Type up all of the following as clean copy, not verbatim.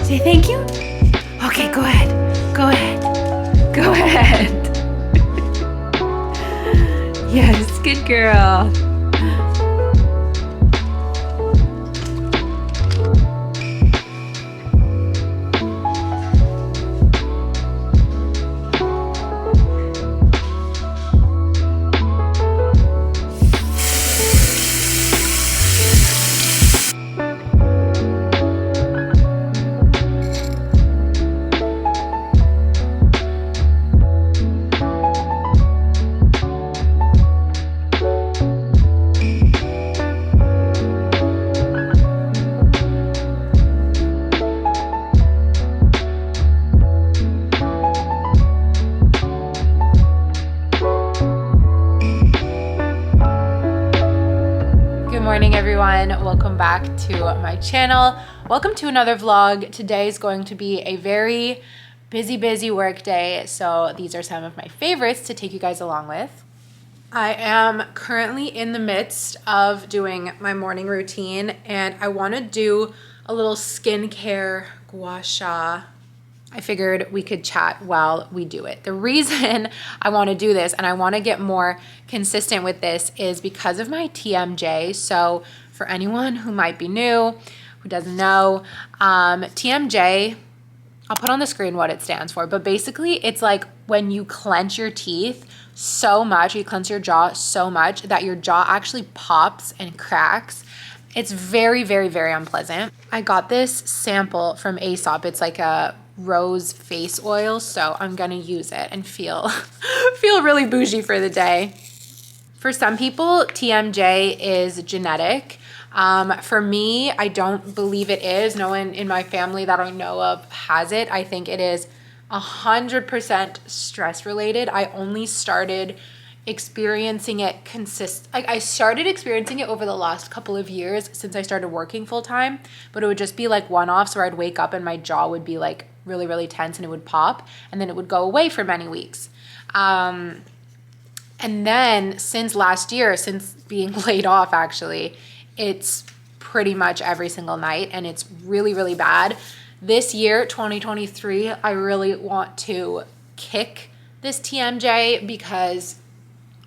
Say thank you? Okay, go ahead. Go ahead. Go ahead. Yes, good girl. Welcome back to my channel. Welcome to another vlog. Today is going to be a very busy work day, so these are some of my favorites to take you guys along with. I am currently in the midst of doing my morning routine, and I want to do a little skincare gua sha. I figured we could chat while we do it. The reason I want to do this and I want to get more consistent with this is because of my TMJ. So for anyone who might be new, who doesn't know, TMJ, I'll put on the screen what it stands for, but basically it's like when you clench your teeth so much, you clench your jaw so much that your jaw actually pops and cracks. It's very unpleasant. I got this sample from Aesop. It's like a rose face oil, so I'm gonna use it and feel really bougie for the day. For some people, TMJ is genetic. For me, I don't believe it is. No one in my family that I know of has it. I think it is 100% stress related. I only started experiencing it I started experiencing it over the last couple of years since I started working full time, but it would just be like one-offs where I'd wake up and my jaw would be like really tense and it would pop, and then it would go away for many weeks. And then since last year, since being laid off actually, it's pretty much every single night and it's really bad. This year, 2023, I really want to kick this TMJ because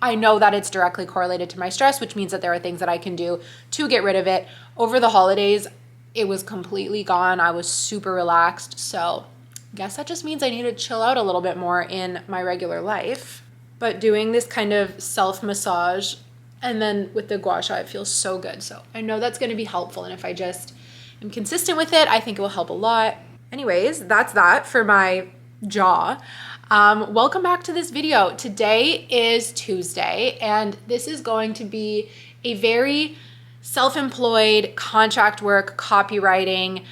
I know that it's directly correlated to my stress, which means that there are things that I can do to get rid of it. Over the holidays, it was completely gone. I was super relaxed. So I guess that just means I need to chill out a little bit more in my regular life. But doing this kind of self-massage and then with the gua sha, it feels so good. So I know that's going to be helpful. And if I just am consistent with it, I think it will help a lot. Anyways, that's that for my jaw. Welcome back to this video. Today is Tuesday, and this is going to be a very self-employed contract work, copywriting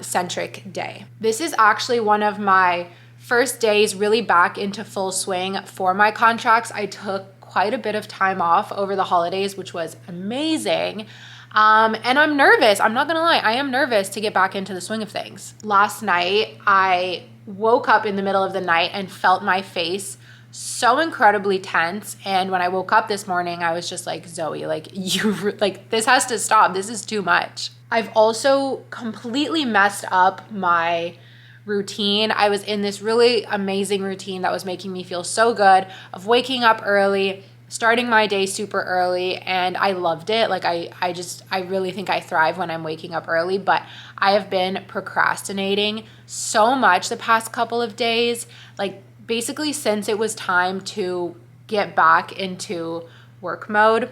centric day. This is actually one of my first days really back into full swing for my contracts. I took quite a bit of time off over the holidays, which was amazing. And I'm nervous. I'm not gonna lie. I am nervous to get back into the swing of things. Last night, I woke up in the middle of the night and felt my face so incredibly tense. And when I woke up this morning, I was just like, Zoey, this has to stop. This is too much. I've also completely messed up my routine. I was in this really amazing routine that was making me feel so good of waking up early, starting my day super early, and I loved it. Like I really think I thrive when I'm waking up early, but I have been procrastinating so much the past couple of days. Like basically since it was time to get back into work mode,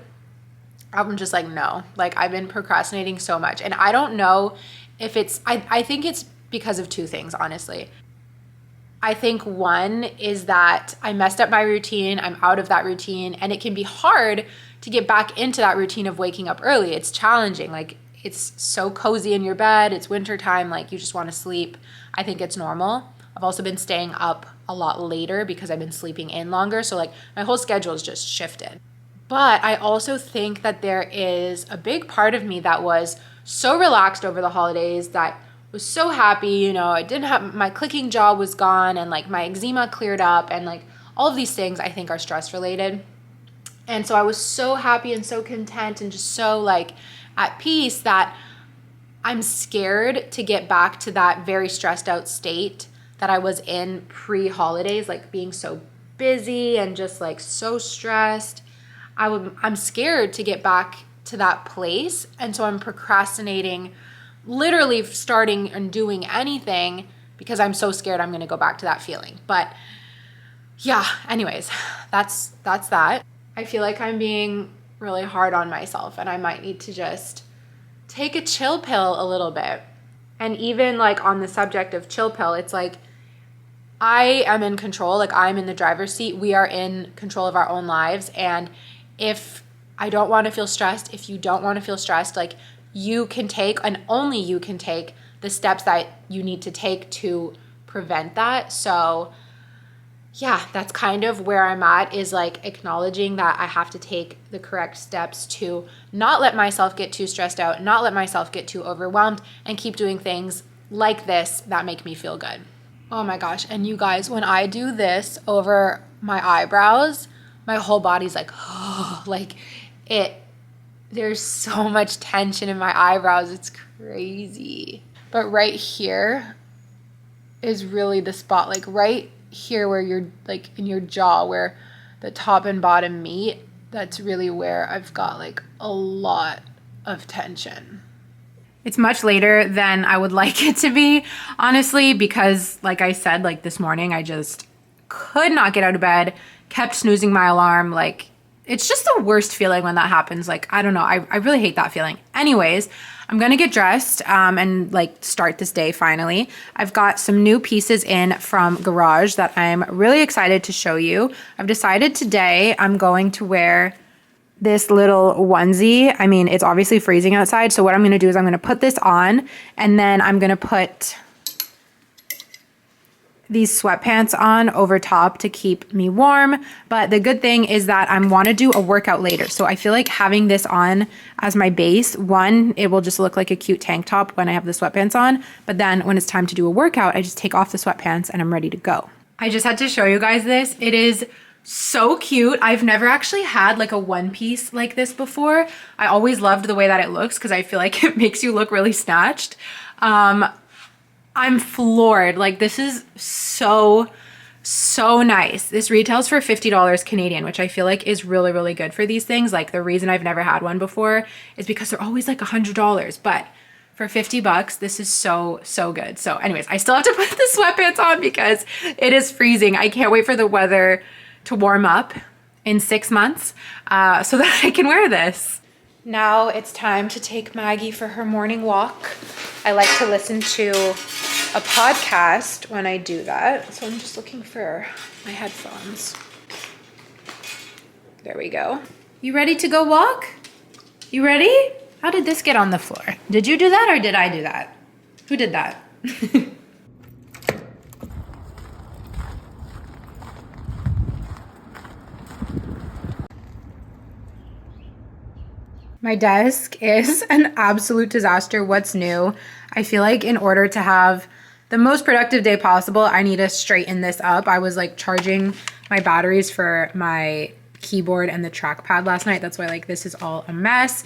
I'm just like, no, like I've been procrastinating so much. And I don't know if I think it's because of two things, honestly. I think one is that I messed up my routine. I'm out of that routine, and it can be hard to get back into that routine of waking up early. It's challenging. Like it's so cozy in your bed. It's wintertime. Like you just want to sleep. I think it's normal. I've also been staying up a lot later because I've been sleeping in longer. So like my whole schedule is just shifted. But I also think that there is a big part of me that was so relaxed over the holidays, that was so happy, you know, I didn't have, my clicking jaw was gone, and like my eczema cleared up, and like all of these things I think are stress related. And so I was so happy and so content and just so like at peace that I'm scared to get back to that very stressed out state that I was in pre-holidays, like being so busy and just like so stressed. I'm scared to get back to that place. And so I'm procrastinating, literally starting and doing anything because I'm so scared I'm gonna go back to that feeling. But yeah, anyways, that's that. I feel like I'm being really hard on myself and I might need to just take a chill pill a little bit. And even like on the subject of chill pill, it's like I am in control, like I'm in the driver's seat. We are in control of our own lives. And if I don't want to feel stressed, if you don't want to feel stressed, like you can take, and only you can take, the steps that you need to take to prevent that. So yeah, that's kind of where I'm at, is like acknowledging that I have to take the correct steps to not let myself get too stressed out, not let myself get too overwhelmed, and keep doing things like this that make me feel good. Oh my gosh. And you guys, when I do this over my eyebrows, my whole body's like, oh, like there's so much tension in my eyebrows. It's crazy. But right here is really the spot, like right here where you're like in your jaw, where the top and bottom meet. That's really where I've got like a lot of tension. It's much later than I would like it to be, honestly, because like I said, like this morning, I just could not get out of bed, kept snoozing my alarm. Like, it's just the worst feeling when that happens. Like, I don't know. I really hate that feeling. Anyways, I'm going to get dressed and like start this day finally. I've got some new pieces in from Garage that I'm really excited to show you. I've decided today I'm going to wear this little onesie. I mean, it's obviously freezing outside. So what I'm going to do is I'm going to put this on, and then I'm going to put these sweatpants on over top to keep me warm. But the good thing is that I want to do a workout later. So I feel like having this on as my base, one, it will just look like a cute tank top when I have the sweatpants on. But then when it's time to do a workout, I just take off the sweatpants and I'm ready to go. I just had to show you guys this. It is so cute. I've never actually had like a one piece like this before. I always loved the way that it looks because I feel like it makes you look really snatched. I'm floored. Like, this is so nice. This retails for $50 Canadian, which I feel like is really, really good for these things. Like, the reason I've never had one before is because they're always like $100, but for 50 bucks, this is so good. So anyways, I still have to put the sweatpants on because it is freezing. I can't wait for the weather to warm up in 6 months so that I can wear this. Now it's time to take Maggie for her morning walk. I like to listen to a podcast when I do that. So I'm just looking for my headphones. There we go. You ready to go walk? You ready? How did this get on the floor? Did you do that or did I do that? Who did that? My desk is an absolute disaster. What's new? I feel like in order to have the most productive day possible, I need to straighten this up. I was like charging my batteries for my keyboard and the trackpad last night. That's why like this is all a mess.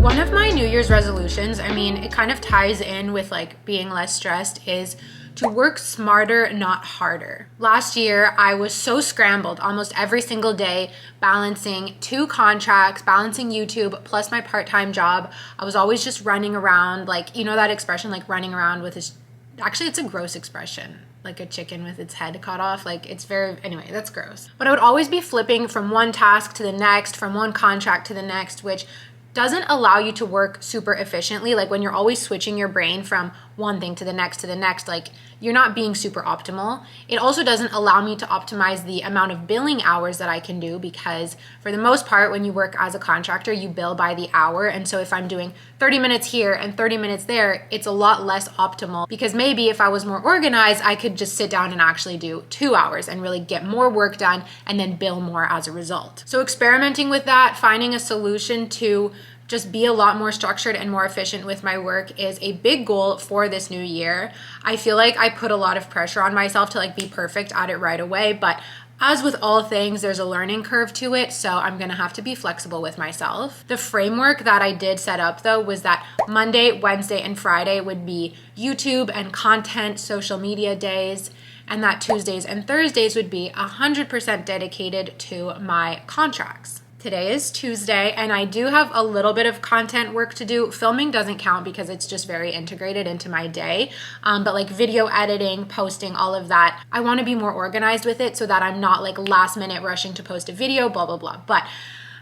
One of my New Year's resolutions, I mean, it kind of ties in with like being less stressed, is to work smarter, not harder. Last year, I was so scrambled almost every single day, balancing 2 contracts, balancing YouTube, plus my part-time job. I was always just running around, like, you know that expression, like running around with his, actually it's a gross expression, like a chicken with its head cut off. Like, it's very, anyway, that's gross. But I would always be flipping from one task to the next, from one contract to the next, which doesn't allow you to work super efficiently. Like when you're always switching your brain from one thing to the next, like you're not being super optimal. It also doesn't allow me to optimize the amount of billing hours that I can do, because for the most part, when you work as a contractor, you bill by the hour. And so if I'm doing 30 minutes here and 30 minutes there, it's a lot less optimal, because maybe if I was more organized, I could just sit down and actually do 2 hours and really get more work done and then bill more as a result. So experimenting with that, finding a solution to just be a lot more structured and more efficient with my work is a big goal for this new year. I feel like I put a lot of pressure on myself to like be perfect at it right away, but as with all things, there's a learning curve to it, so I'm gonna have to be flexible with myself. The framework that I did set up though was that Monday, Wednesday, and Friday would be YouTube and content, social media days, and that Tuesdays and Thursdays would be 100% dedicated to my contracts. Today is Tuesday, and I do have a little bit of content work to do. Filming doesn't count because it's just very integrated into my day. But like video editing, posting, all of that, I want to be more organized with it so that I'm not like last minute rushing to post a video, blah, blah, blah. But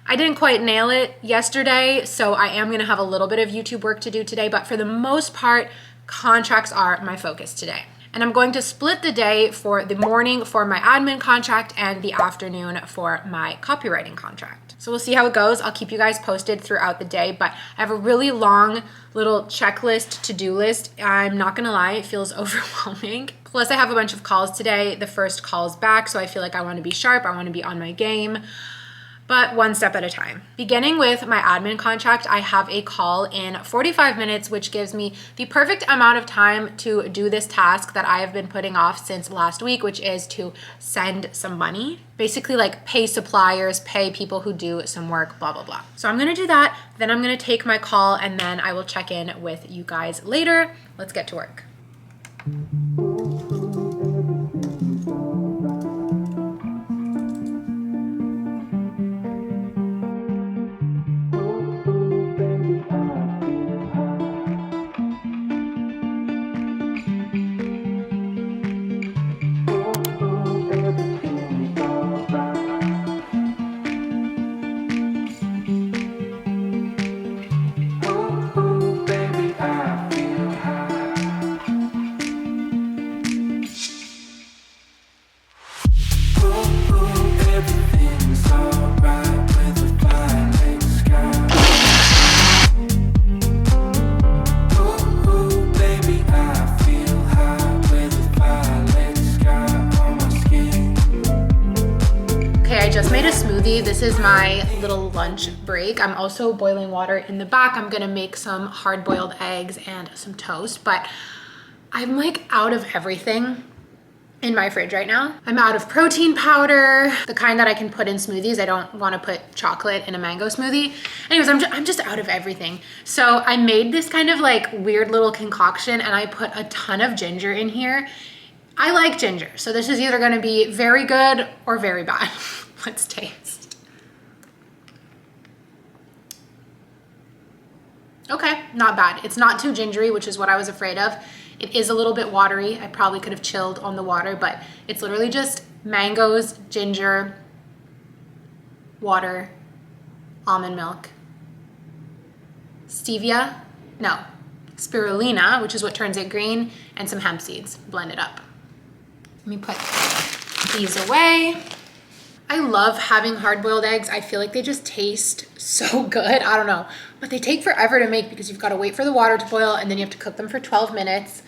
I didn't quite nail it yesterday, so I am going to have a little bit of YouTube work to do today. But for the most part, contracts are my focus today. And I'm going to split the day for the morning for my admin contract and the afternoon for my copywriting contract. So we'll see how it goes. I'll keep you guys posted throughout the day, but I have a really long little checklist, to-do list. I'm not gonna lie, it feels overwhelming. Plus I have a bunch of calls today. The first call's back, so I feel like I wanna be sharp, I wanna be on my game. But one step at a time. Beginning with my admin contract, I have a call in 45 minutes, which gives me the perfect amount of time to do this task that I have been putting off since last week, which is to send some money. Basically like pay suppliers, pay people who do some work, blah, blah, blah. So I'm gonna do that, then I'm gonna take my call, and then I will check in with you guys later. Let's get to work. This is my little lunch break. I'm also boiling water in the back. I'm gonna make some hard-boiled eggs and some toast, but I'm like out of everything in my fridge right now. I'm out of protein powder, the kind that I can put in smoothies. I don't want to put chocolate in a mango smoothie. Anyways, I'm just out of everything. So I made this kind of like weird little concoction, and I put a ton of ginger in here. I like ginger, so this is either gonna be very good or very bad. Let's taste. Okay, not bad. It's not too gingery, which is what I was afraid of. It is a little bit watery. I probably could have chilled on the water, but it's literally just mangoes, ginger, water, almond milk, stevia, no, spirulina, which is what turns it green, and some hemp seeds. Blend it up. Let me put these away. I love having hard-boiled eggs. I feel like they just taste so good. I don't know, but they take forever to make because you've got to wait for the water to boil, and then you have to cook them for 12 minutes.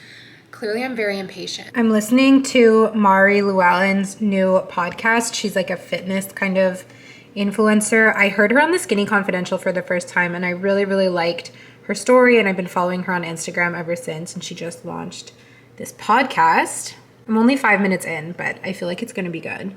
Clearly, I'm very impatient. I'm listening to Mari Llewellyn's new podcast. She's like a fitness kind of influencer. I heard her on the Skinny Confidential for the first time, and I really, really liked her story, and I've been following her on Instagram ever since, and she just launched this podcast. I'm only 5 minutes in, but I feel like it's going to be good.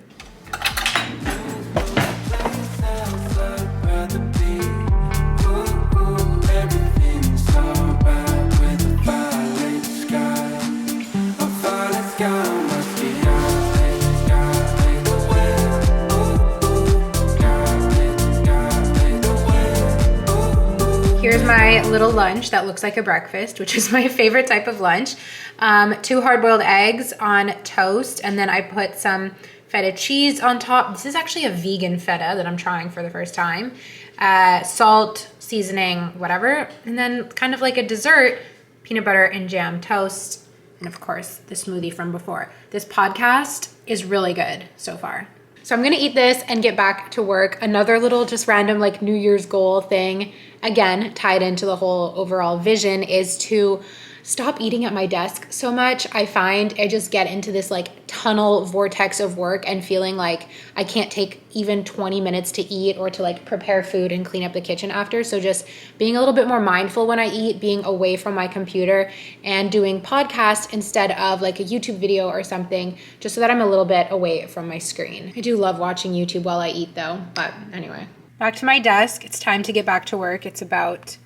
Here's my little lunch that looks like a breakfast, which is my favorite type of lunch. 2 hard-boiled eggs on toast, and then I put some feta cheese on top. This is actually a vegan feta that I'm trying for the first time. salt, seasoning, whatever. And then kind of like a dessert, peanut butter and jam toast. And of course, the smoothie from before. This podcast is really good so far. So I'm gonna eat this and get back to work. Another little just random like New Year's goal thing, again, tied into the whole overall vision, is to stop eating at my desk so much. I find I just get into this like tunnel vortex of work and feeling like I can't take even 20 minutes to eat or to like prepare food and clean up the kitchen after. So just being a little bit more mindful when I eat, being away from my computer and doing podcasts instead of like a YouTube video or something, just so that I'm a little bit away from my screen. I do love watching YouTube while I eat though, but anyway. Back to my desk. It's time to get back to work. It's about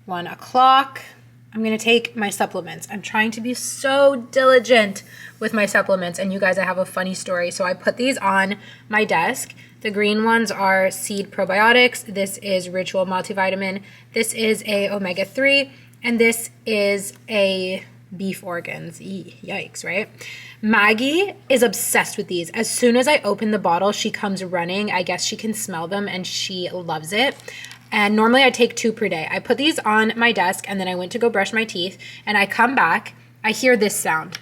1 o'clock. I'm gonna take my supplements. I'm trying to be so diligent with my supplements. And you guys, I have a funny story. So I put these on my desk. The green ones are Seed Probiotics. This is Ritual Multivitamin. This is a omega-3. And this is a beef organs. Yikes, right? Maggie is obsessed with these. As soon as I open the bottle, she comes running. I guess she can smell them and she loves it. And normally I take 2 per day. I put these on my desk and then I went to go brush my teeth and I come back, I hear this sound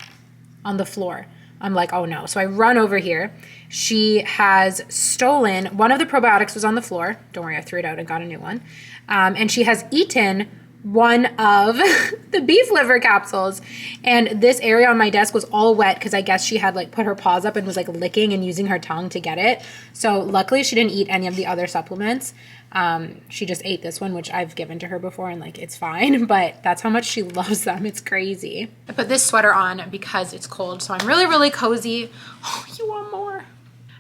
on the floor. I'm like, oh no. So I run over here. She has stolen, one of the probiotics was on the floor. Don't worry, I threw it out and got a new one. And she has eaten one of the beef liver capsules. And this area on my desk was all wet because I guess she had like put her paws up and was like licking and using her tongue to get it. So luckily she didn't eat any of the other supplements. She just ate this one, which I've given to her before and like it's fine, but that's how much she loves them. It's crazy. I put this sweater on because it's cold, so I'm really, really cozy. Oh, you want more?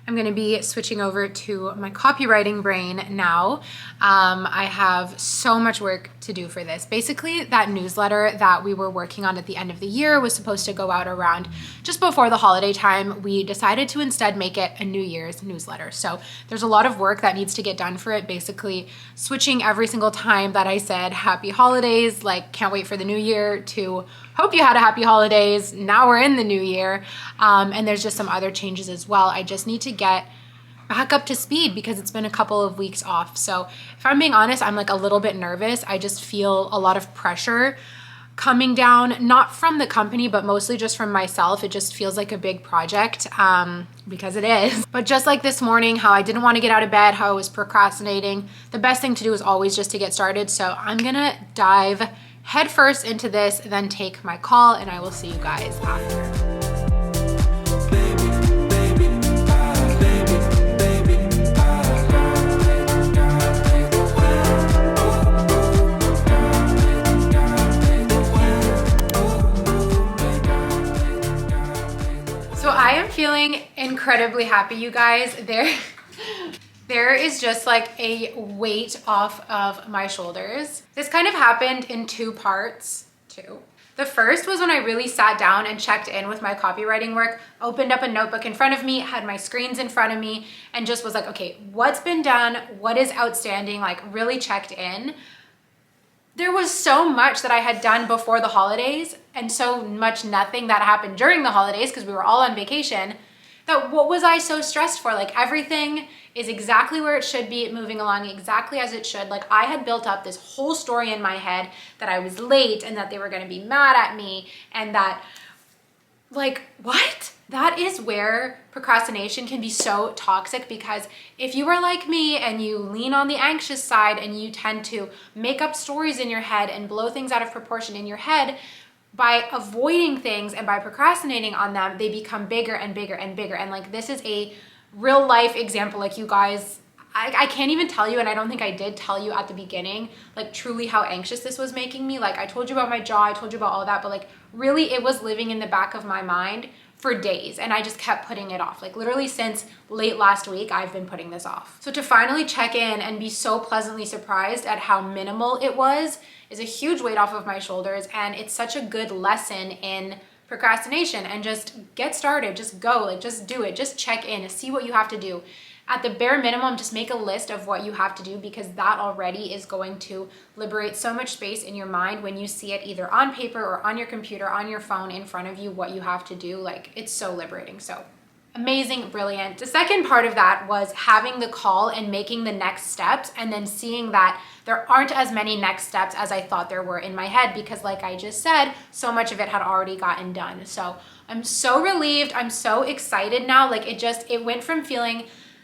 I'm gonna be switching over to my copywriting brain now. I have so much work to do for this. Basically, that newsletter that we were working on at the end of the year was supposed to go out around just before the holiday time. We decided to instead make it a New Year's newsletter. So there's a lot of work that needs to get done for it. Basically, switching every single time that I said happy holidays, like can't wait for the new year, to hope you had a happy holidays. Now we're in the new year. And there's just some other changes as well. I just need to get back up to speed because it's been a couple of weeks off. So if I'm being honest, I'm like a little bit nervous. I just feel a lot of pressure coming down, not from the company, but mostly just from myself. It just feels like a big project because it is. But just like this morning, how I didn't want to get out of bed, how I was procrastinating, the best thing to do is always just to get started. So I'm gonna dive headfirst into this, then take my call, and I will see you guys after. So I am feeling incredibly happy, you guys. There is just like a weight off of my shoulders. This kind of happened in 2 parts too. The first was when I really sat down and checked in with my copywriting work, opened up a notebook in front of me, had my screens in front of me, and just was like, okay, what's been done? What is outstanding? Like really checked in. There was so much that I had done before the holidays and so much nothing that happened during the holidays because we were all on vacation, that what was I so stressed for? Like everything is exactly where it should be, moving along exactly as it should. Like I had built up this whole story in my head that I was late and that they were gonna be mad at me and that, like, what? That is where procrastination can be so toxic, because if you are like me and you lean on the anxious side and you tend to make up stories in your head and blow things out of proportion in your head, by avoiding things and by procrastinating on them, they become bigger and bigger and bigger. And like, this is a real life example. Like you guys, I can't even tell you, and I don't think I did tell you at the beginning, like truly how anxious this was making me. Like I told you about my jaw, I told you about all that, but like really it was living in the back of my mind for days, and I just kept putting it off. Like literally since late last week, I've been putting this off. So to finally check in and be so pleasantly surprised at how minimal it was is a huge weight off of my shoulders, and it's such a good lesson in procrastination. And just get started, just go, like just do it, just check in, see what you have to do. At the bare minimum, just make a list of what you have to do, because that already is going to liberate so much space in your mind when you see it either on paper or on your computer, on your phone in front of you, what you have to do. Like it's so liberating. So Amazing, brilliant. The second part of that was having the call and making the next steps, and then seeing that there aren't as many next steps as I thought there were in my head, because like I just said, so much of it had already gotten done. So I'm so relieved. I'm so excited now. Like it went from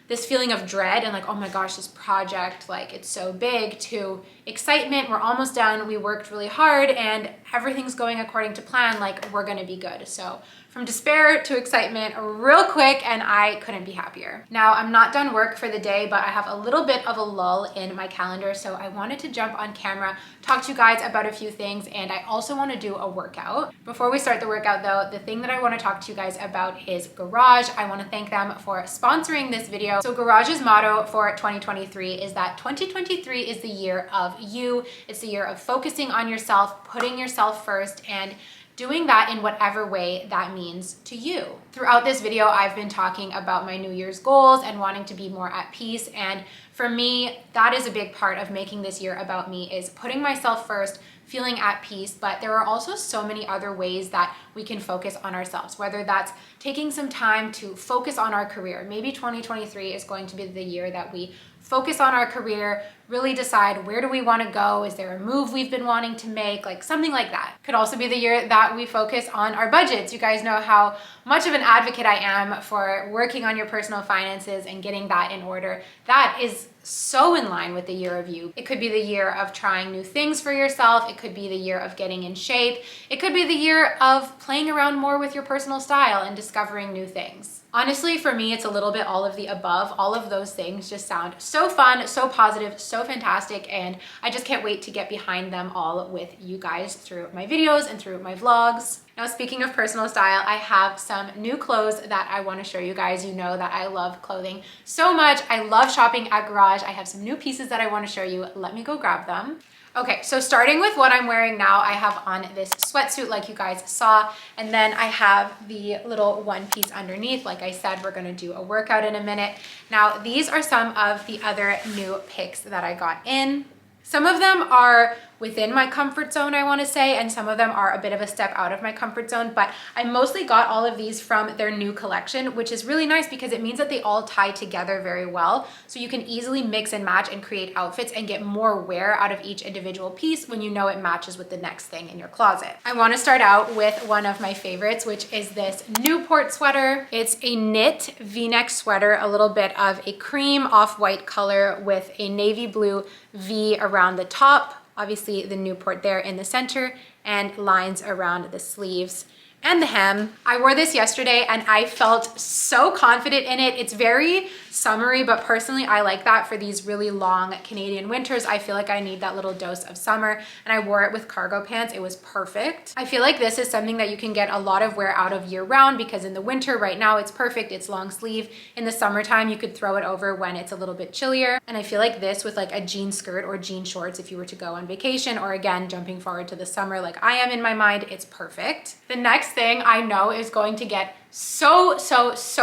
this feeling of dread and like, oh my gosh, this project, like it's so big, to excitement. We're almost done. We worked really hard and everything's going according to plan. Like we're going to be good. So from despair to excitement real quick, and I couldn't be happier. Now I'm not done work for the day, but I have a little bit of a lull in my calendar. So I wanted to jump on camera, talk to you guys about a few things, and I also want to do a workout. Before we start the workout though, the thing that I want to talk to you guys about is Garage. I want to thank them for sponsoring this video. So Garage's motto for 2023 is that 2023 is the year of you. It's the year of focusing on yourself, putting yourself first, and doing that in whatever way that means to you. Throughout this video, I've been talking about my New Year's goals and wanting to be more at peace. And for me, that is a big part of making this year about me, is putting myself first, feeling at peace. But there are also so many other ways that we can focus on ourselves, whether that's taking some time to focus on our career. Maybe 2023 is going to be the year that we focus on our career, really decide where do we want to go? Is there a move we've been wanting to make? Like something like that. Could also be the year that we focus on our budgets. You guys know how much of an advocate I am for working on your personal finances and getting that in order. That is so in line with the year of you. It could be the year of trying new things for yourself. It could be the year of getting in shape. It could be the year of playing around more with your personal style and discovering new things. Honestly, for me, it's a little bit all of the above. All of those things just sound so fun, so positive, so fantastic, and I just can't wait to get behind them all with you guys through my videos and through my vlogs. Now, speaking of personal style, I have some new clothes that I want to show you guys. You know that I love clothing so much. I love shopping at Garage. I have some new pieces that I want to show you. Let me go grab them. Okay, so starting with what I'm wearing now, I have on this sweatsuit like you guys saw, and then I have the little one piece underneath. Like I said, we're gonna do a workout in a minute. Now, these are some of the other new picks that I got in. Some of them are within my comfort zone, I want to say, and some of them are a bit of a step out of my comfort zone, but I mostly got all of these from their new collection, which is really nice because it means that they all tie together very well. So you can easily mix and match and create outfits and get more wear out of each individual piece when you know it matches with the next thing in your closet. I want to start out with one of my favorites, which is this Newport sweater. It's a knit V-neck sweater, a little bit of a cream off-white color with a navy blue V around the top. Obviously the Newport there in the center, and lines around the sleeves and the hem. I wore this yesterday and I felt so confident in it. It's very summery, but personally I like that for these really long Canadian winters. I feel like I need that little dose of summer, and I wore it with cargo pants. It was perfect. I feel like this is something that you can get a lot of wear out of year round, because in the winter right now it's perfect. It's long sleeve. In the summertime you could throw it over when it's a little bit chillier. And I feel like this with like a jean skirt or jean shorts, if you were to go on vacation, or again, jumping forward to the summer like I am in my mind, it's perfect. The next thing I know is going to get so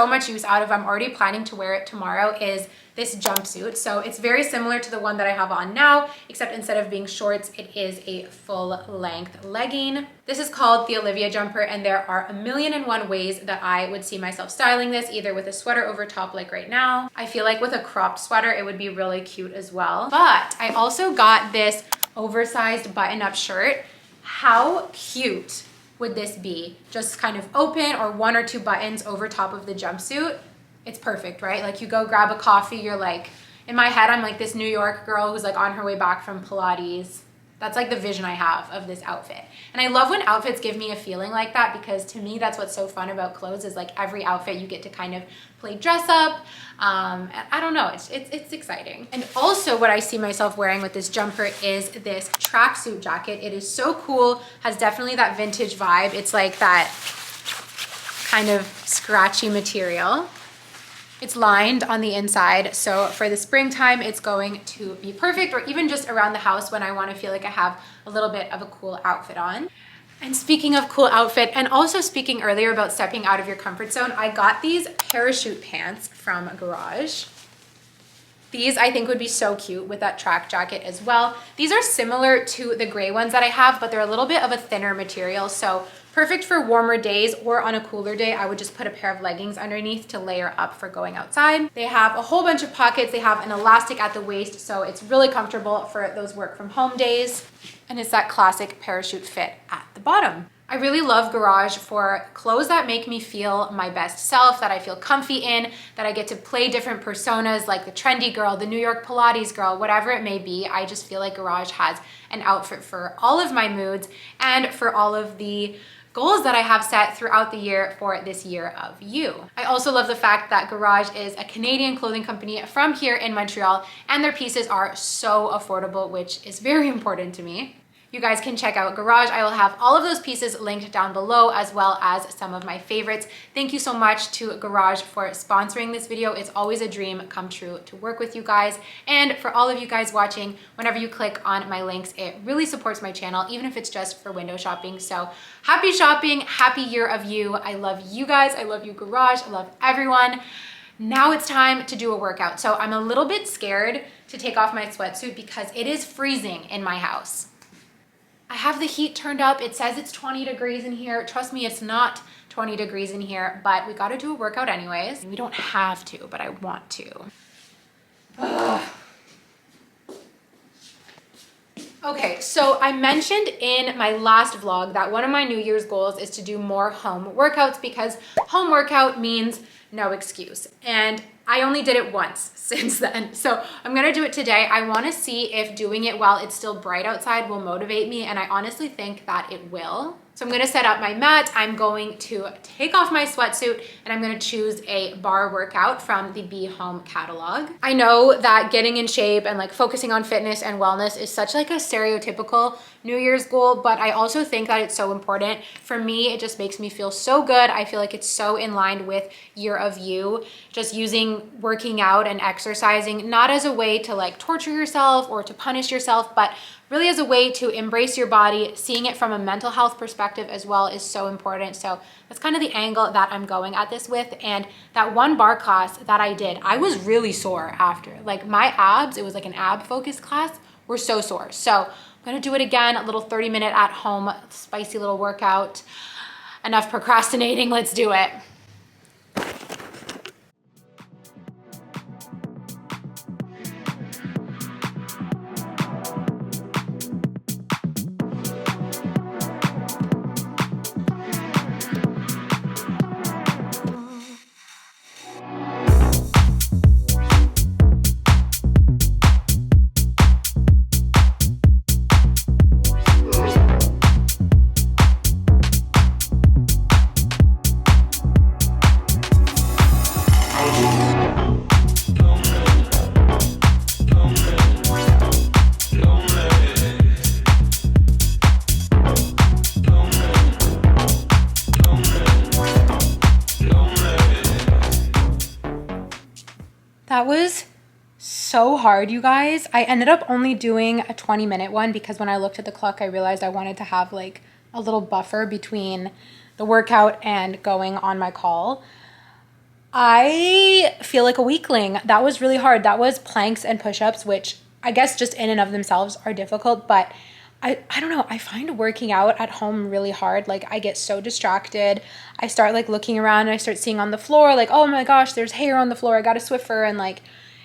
much use out of, I'm already planning to wear it tomorrow, is this jumpsuit. So it's very similar to the one that I have on now, except instead of being shorts, it is a full length legging. This is called the Olivia jumper, and there are 1,000,001 ways that I would see myself styling this, either with a sweater over top like right now. I feel like with a cropped sweater, it would be really cute as well. But I also got this oversized button-up shirt. How cute would this be? Just kind of open, or one or two buttons over top of the jumpsuit. It's perfect, right? Like you go grab a coffee, you're like, in my head, I'm like this New York girl who's like on her way back from Pilates. That's like the vision I have of this outfit. And I love when outfits give me a feeling like that, because to me, that's what's so fun about clothes, is like every outfit you get to kind of play dress up. I don't know, it's exciting. And also what I see myself wearing with this jumper is this tracksuit jacket. It is so cool, has definitely that vintage vibe. It's like that kind of scratchy material. It's lined on the inside, so for the springtime, it's going to be perfect, or even just around the house when I want to feel like I have a little bit of a cool outfit on. And speaking of cool outfit, and also speaking earlier about stepping out of your comfort zone, I got these parachute pants from Garage. These I think would be so cute with that track jacket as well. These are similar to the gray ones that I have, but they're a little bit of a thinner material, so Perfect for warmer days, or on a cooler day, I would just put a pair of leggings underneath to layer up for going outside. They have a whole bunch of pockets. They have an elastic at the waist, so it's really comfortable for those work from home days. And it's that classic parachute fit at the bottom. I really love Garage for clothes that make me feel my best self, that I feel comfy in, that I get to play different personas like the trendy girl, the New York Pilates girl, whatever it may be. I just feel like Garage has an outfit for all of my moods and for all of the goals that I have set throughout the year for this year of you. I also love the fact that Garage is a Canadian clothing company from here in Montreal, and their pieces are so affordable, which is very important to me. You guys can check out Garage. I will have all of those pieces linked down below, as well as some of my favorites. Thank you so much to Garage for sponsoring this video. It's always a dream come true to work with you guys. And for all of you guys watching, whenever you click on my links, it really supports my channel, even if it's just for window shopping. So happy shopping, happy year of you. I love you guys. I love you, Garage. I love everyone. Now it's time to do a workout. So I'm a little bit scared to take off my sweatsuit because it is freezing in my house. I have the heat turned up. It says it's 20 degrees in here. Trust me, it's not 20 degrees in here, but we gotta do a workout anyways. We don't have to, but I want to. Ugh. Okay, so I mentioned in my last vlog that one of my New Year's goals is to do more home workouts, because home workout means no excuse. And I only did it once since then. So I'm gonna do it today. I wanna see if doing it while it's still bright outside will motivate me, and I honestly think that it will. So I'm gonna set up my mat. I'm going to take off my sweatsuit, and I'm gonna choose a barre workout from the Be Home catalog. I know that getting in shape and like focusing on fitness and wellness is such like a stereotypical New Year's goal, but I also think that it's so important. For me, it just makes me feel so good. I feel like it's so in line with Year of You, just using working out and exercising, not as a way to like torture yourself or to punish yourself, but really as a way to embrace your body. Seeing it from a mental health perspective as well is so important. So that's kind of the angle that I'm going at this with. And that one barre class that I did, I was really sore after. Like my abs, it was like an ab focused class, were so sore. So I'm gonna do it again, a little 30-minute at home, spicy little workout. Enough procrastinating, let's do it. That was so hard, you guys. I ended up only doing a 20-minute one because when I looked at the clock, I realized I wanted to have like a little buffer between the workout and going on my call. I feel like a weakling. That was really hard. That was planks and push-ups, which I guess just in and of themselves are difficult, but I don't know. I find working out at home really hard. Like I get so distracted. I start like looking around and I start seeing on the floor like, oh my gosh, there's hair on the floor. I got a Swiffer. And like,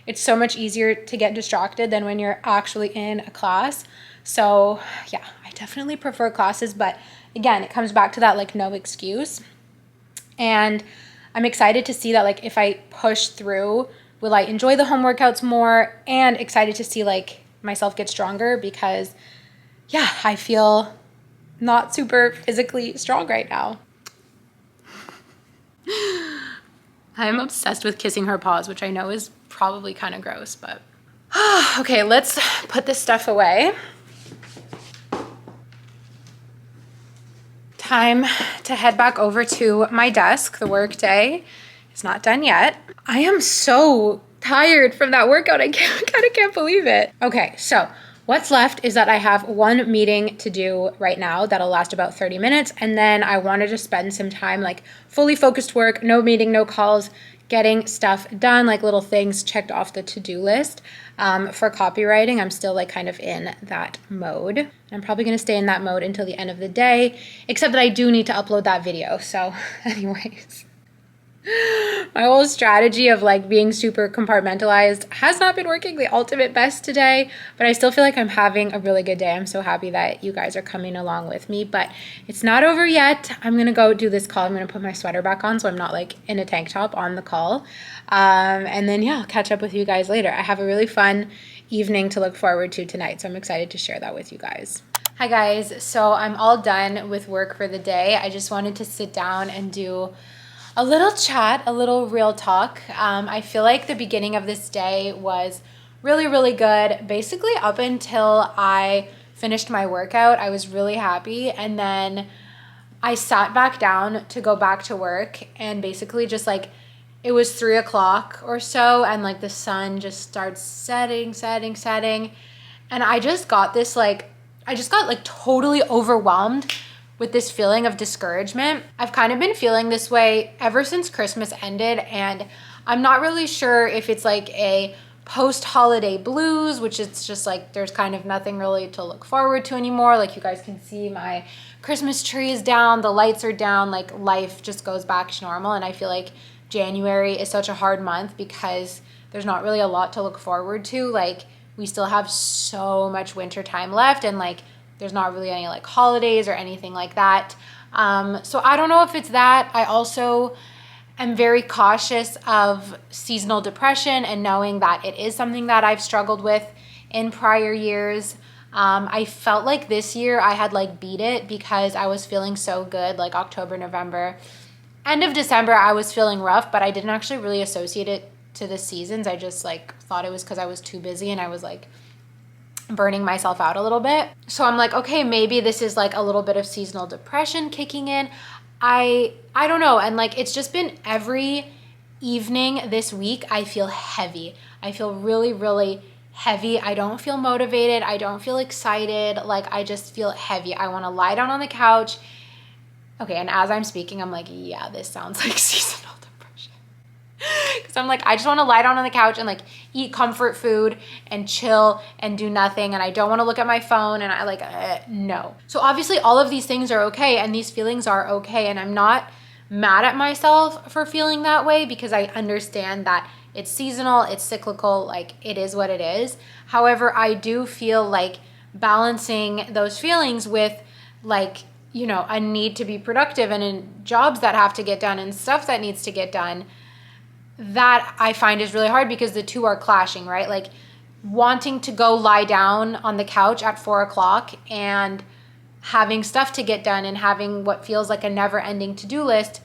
it's so much easier to get distracted than when you're actually in a class. So yeah, I definitely prefer classes, but again, it comes back to that like no excuse. And I'm excited to see that like if I push through, will I enjoy the home workouts more, and excited to see like myself get stronger, because yeah, I feel not super physically strong right now. I'm obsessed with kissing her paws, which I know is probably kind of gross, but okay, let's put this stuff away. Time to head back over to my desk. The work day is not done yet. I am so tired from that workout. I kind of can't believe it. Okay, so what's left is that I have one meeting to do right now that'll last about 30 minutes. And then I wanted to spend some time like fully focused work, no meeting, no calls, getting stuff done, like little things checked off the to-do list. For copywriting, I'm still like kind of in that mode. I'm probably going to stay in that mode until the end of the day, except that I do need to upload that video. So anyways, my whole strategy of like being super compartmentalized has not been working the ultimate best today, but I still feel like I'm having a really good day. I'm so happy that you guys are coming along with me, but it's not over yet. I'm going to go do this call. I'm going to put my sweater back on so I'm not like in a tank top on the call. And then yeah, I'll catch up with you guys later. I have a really fun evening to look forward to tonight, so I'm excited to share that with you guys. Hi guys, so I'm all done with work for the day. I just wanted to sit down and do a little chat, a little real talk. I feel like the beginning of this day was really, really good. Basically up until I finished my workout, I was really happy. And then I sat back down to go back to work, and basically just like, it was 3 o'clock or so, and like the sun just starts setting. And I just got this like, totally overwhelmed with this feeling of discouragement. I've kind of been feeling this way ever since Christmas ended, and I'm not really sure if it's like a post-holiday blues, which it's just like there's kind of nothing really to look forward to anymore. Like you guys can see my Christmas tree is down, the lights are down, like life just goes back to normal. And I feel like January is such a hard month because there's not really a lot to look forward to. Like we still have so much winter time left, and like there's not really any like holidays or anything like that. So I don't know if it's that. I also am very cautious of seasonal depression and knowing that it is something that I've struggled with in prior years. I felt like this year I had like beat it because I was feeling so good, like October, November. End of December, I was feeling rough, but I didn't actually really associate it to the seasons. I just like thought it was because I was too busy and I was like burning myself out a little bit. So I'm like, okay, maybe this is like a little bit of seasonal depression kicking in. I don't know. And like, it's just been every evening this week, I feel heavy. I feel really, really heavy. I don't feel motivated. I don't feel excited. Like I just feel heavy. I want to lie down on the couch. Okay. And as I'm speaking, I'm like, yeah, this sounds like seasonal depression. Cause I'm like, I just want to lie down on the couch and like eat comfort food and chill and do nothing. And I don't want to look at my phone, and I like, no. So obviously all of these things are okay, and these feelings are okay. And I'm not mad at myself for feeling that way because I understand that it's seasonal, it's cyclical, like it is what it is. However, I do feel like balancing those feelings with like, you know, a need to be productive and in jobs that have to get done and stuff that needs to get done, that I find is really hard because the two are clashing, right? Like wanting to go lie down on the couch at 4 o'clock and having stuff to get done and having what feels like a never-ending to-do list,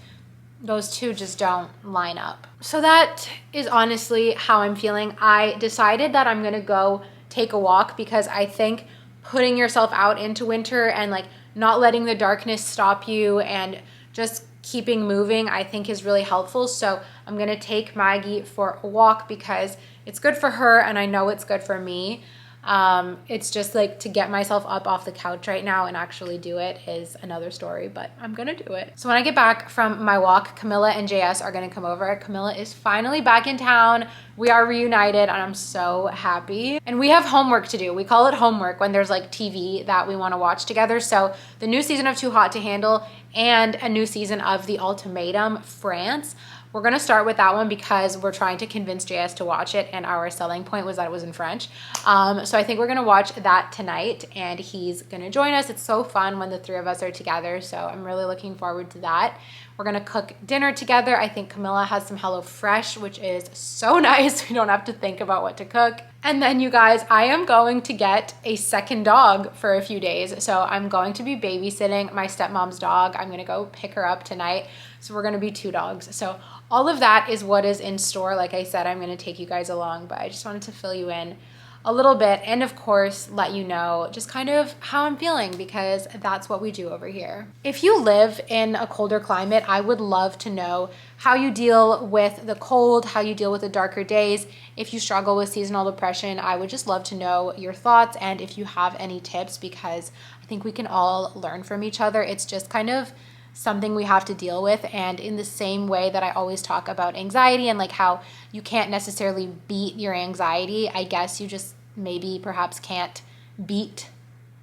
those two just don't line up. So that is honestly how I'm feeling. I decided that I'm gonna go take a walk because I think putting yourself out into winter and like not letting the darkness stop you and just keeping moving, I think is really helpful. So I'm gonna take Maggie for a walk because it's good for her and I know it's good for me. It's just like to get myself up off the couch right now and actually do it is another story, but I'm gonna do it. So when I get back from my walk, Camilla and JS are gonna come over. Camilla is finally back in town. We are reunited and I'm so happy. And we have homework to do. We call it homework when there's like TV that we wanna watch together. So the new season of Too Hot to Handle and a new season of The Ultimatum, France. We're gonna start with that one because we're trying to convince JS to watch it, and our selling point was that it was in French. So I think we're gonna watch that tonight, and he's gonna join us. It's so fun when the three of us are together, so I'm really looking forward to that. We're gonna cook dinner together. I think Camilla has some HelloFresh, which is so nice. We don't have to think about what to cook. And then you guys, I am going to get a second dog for a few days. So I'm going to be babysitting my stepmom's dog. I'm gonna go pick her up tonight. So we're gonna be 2 dogs. So all of that is what is in store. Like I said, I'm gonna take you guys along, but I just wanted to fill you in a little bit and of course let you know just kind of how I'm feeling because that's what we do over here. If you live in a colder climate, I would love to know how you deal with the cold, how you deal with the darker days. If you struggle with seasonal depression, I would just love to know your thoughts and if you have any tips because I think we can all learn from each other. It's just kind of something we have to deal with. And in the same way that I always talk about anxiety and like how you can't necessarily beat your anxiety, I guess you just maybe perhaps can't beat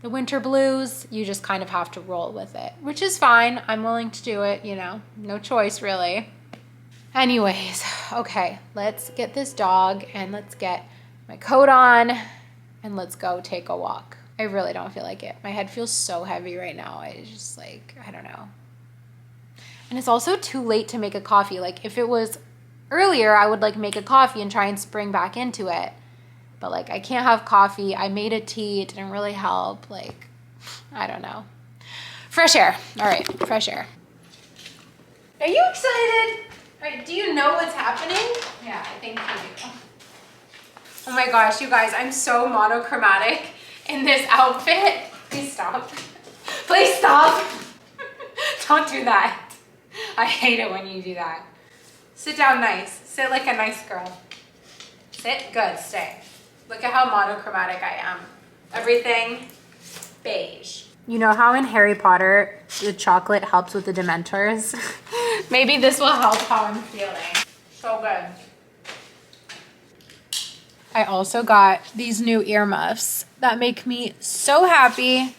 the winter blues. You just kind of have to roll with it, which is fine. I'm willing to do it, you know, no choice really. Anyways, okay, let's get this dog and let's get my coat on and let's go take a walk. I really don't feel like it. My head feels so heavy right now. I just like, I don't know. And it's also too late to make a coffee. Like if it was earlier, I would like make a coffee and try and spring back into it. But like I can't have coffee. I made a tea. It didn't really help. Like, I don't know. Fresh air. All right, fresh air. Are you excited? All right, do you know what's happening? Yeah, I think you do. Oh my gosh, you guys, I'm so monochromatic in this outfit. Please stop. Please stop. Don't do that. I hate it when you do that. Sit down nice. Sit like a nice girl. Sit. Good. Stay. Look at how monochromatic I am. Everything beige. You know how in Harry Potter, the chocolate helps with the Dementors? Maybe this will help how I'm feeling. So good. I also got these new earmuffs that make me so happy.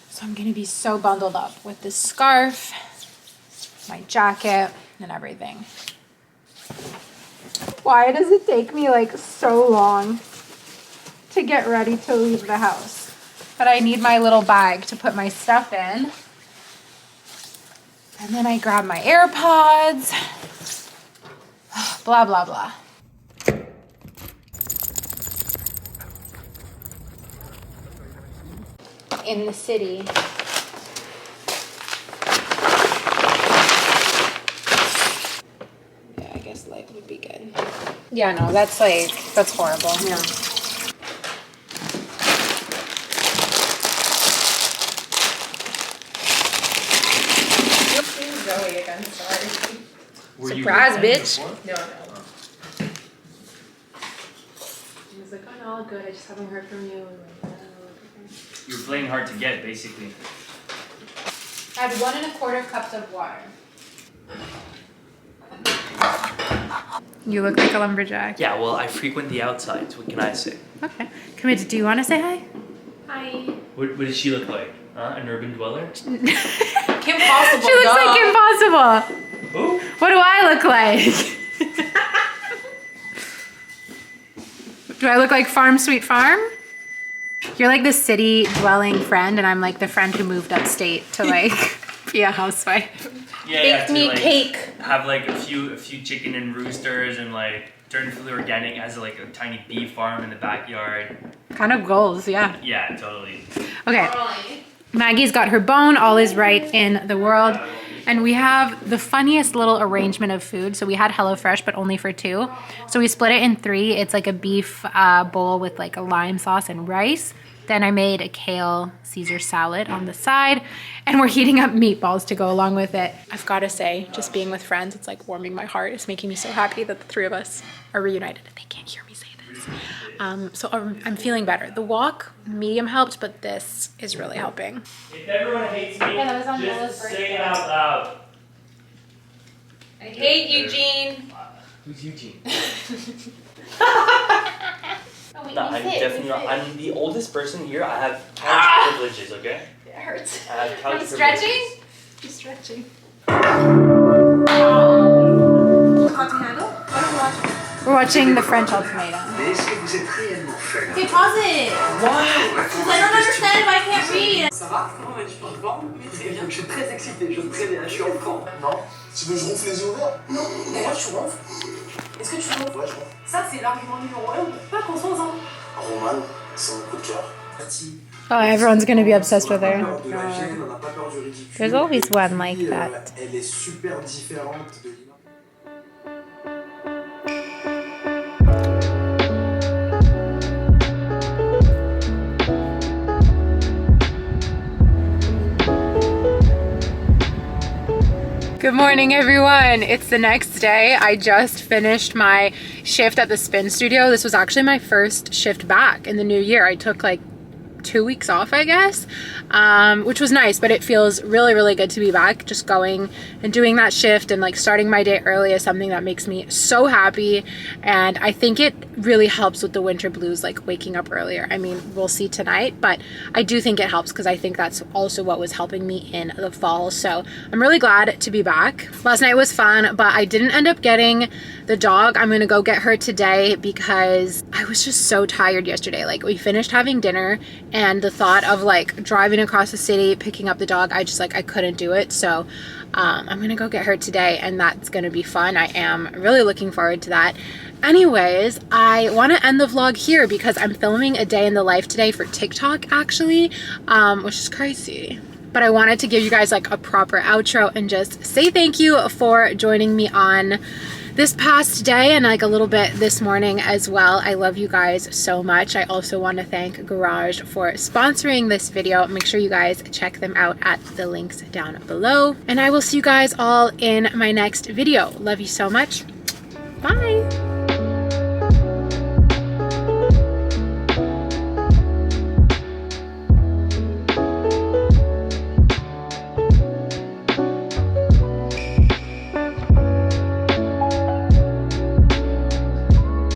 So I'm gonna be so bundled up with this scarf, my jacket, and everything. Why does it take me like so long to get ready to leave the house? But I need my little bag to put my stuff in. And then I grab my AirPods, blah, blah, blah. In the city. Yeah, I guess light would be good. Yeah, no, that's horrible. Yeah. Zoey again, sorry. Surprise, bitch. No. He was like, oh no, all good, I just haven't heard from you. You're playing hard to get, basically. Add 1 1/4 cups of water. You look like a lumberjack. Yeah, well, I frequent the outsides. What can I say? Okay. Kamita, do you want to say hi? Hi. What does she look like? An urban dweller? Kim Possible. She looks like Kim Possible. Who? What do I look like? Do I look like Farm Sweet Farm? You're like the city dwelling friend, and I'm like the friend who moved upstate to like be a housewife. Yeah, Bake me like, cake. Have like a few chicken and roosters, and like turn fully organic, has like a tiny bee farm in the backyard. Kind of goals, yeah. Yeah, totally. Okay. Maggie's got her bone. All is right in the world. And we have the funniest little arrangement of food. So we had HelloFresh, but only for 2. So we split it in 3. It's like a beef bowl with like a lime sauce and rice. Then I made a kale Caesar salad on the side. And we're heating up meatballs to go along with it. I've got to say, just being with friends, it's like warming my heart. It's making me so happy that the 3 of us are reunited. They can't hear me say this. So I'm feeling better. The walk, medium helped, but this is really helping. If everyone hates me, Yeah, that was on just say it out loud. I hate Eugene. Who's Eugene? Oh, wait, No, I'm definitely not. I'm the oldest person here. I have couch privileges, okay? It hurts. I have couch I'm stretching? privileges. I'm stretching. Hot handle? What are we watching? We're watching The French Ultimatum. Mais est-ce que vous êtes réellement faible? Okay, pause it. Why? Because I don't understand if I can't read. Ça va? Comment vas-tu? En forme? Oui, très bien. Je suis très excité, je très bien. Je suis en forme. Non? Tu veux que je ronfle les yeux ouverts? Non. D'ailleurs, tu ronfles? Est-ce que tu ronfles? Ouais, je ronfle. Ça, c'est l'argument numéro 1. Pas qu'on s'en sent. Roman, c'est mon coup de cœur. Merci. Oh, everyone's gonna be obsessed with her. On n'a pas peur de la gêne, on n'a pas peur du ridicule. There's always one Et like puis, that. Elle est super différente de Lina. Good morning, everyone. It's the next day. I just finished my shift at the spin studio. This was actually my first shift back in the new year. I took like 2 weeks off, I guess, which was nice, but it feels really, really good to be back. Just going and doing that shift and like starting my day early is something that makes me so happy. And I think it really helps with the winter blues, like waking up earlier. I mean, we'll see tonight, but I do think it helps because I think that's also what was helping me in the fall. So I'm really glad to be back. Last night was fun, but I didn't end up getting the dog. I'm gonna go get her today because I was just so tired yesterday. Like, we finished having dinner and the thought of like driving across the city, picking up the dog, I couldn't do it. So I'm gonna go get her today, and that's gonna be fun. I am really looking forward to that. Anyways, I want to end the vlog here because I'm filming a day in the life today for TikTok, actually, which is crazy. But I wanted to give you guys like a proper outro and just say thank you for joining me on this past day and like a little bit this morning as well. I love you guys so much. I also want to thank Garage for sponsoring this video. Make sure you guys check them out at the links down below. And I will see you guys all in my next video. Love you so much. Bye.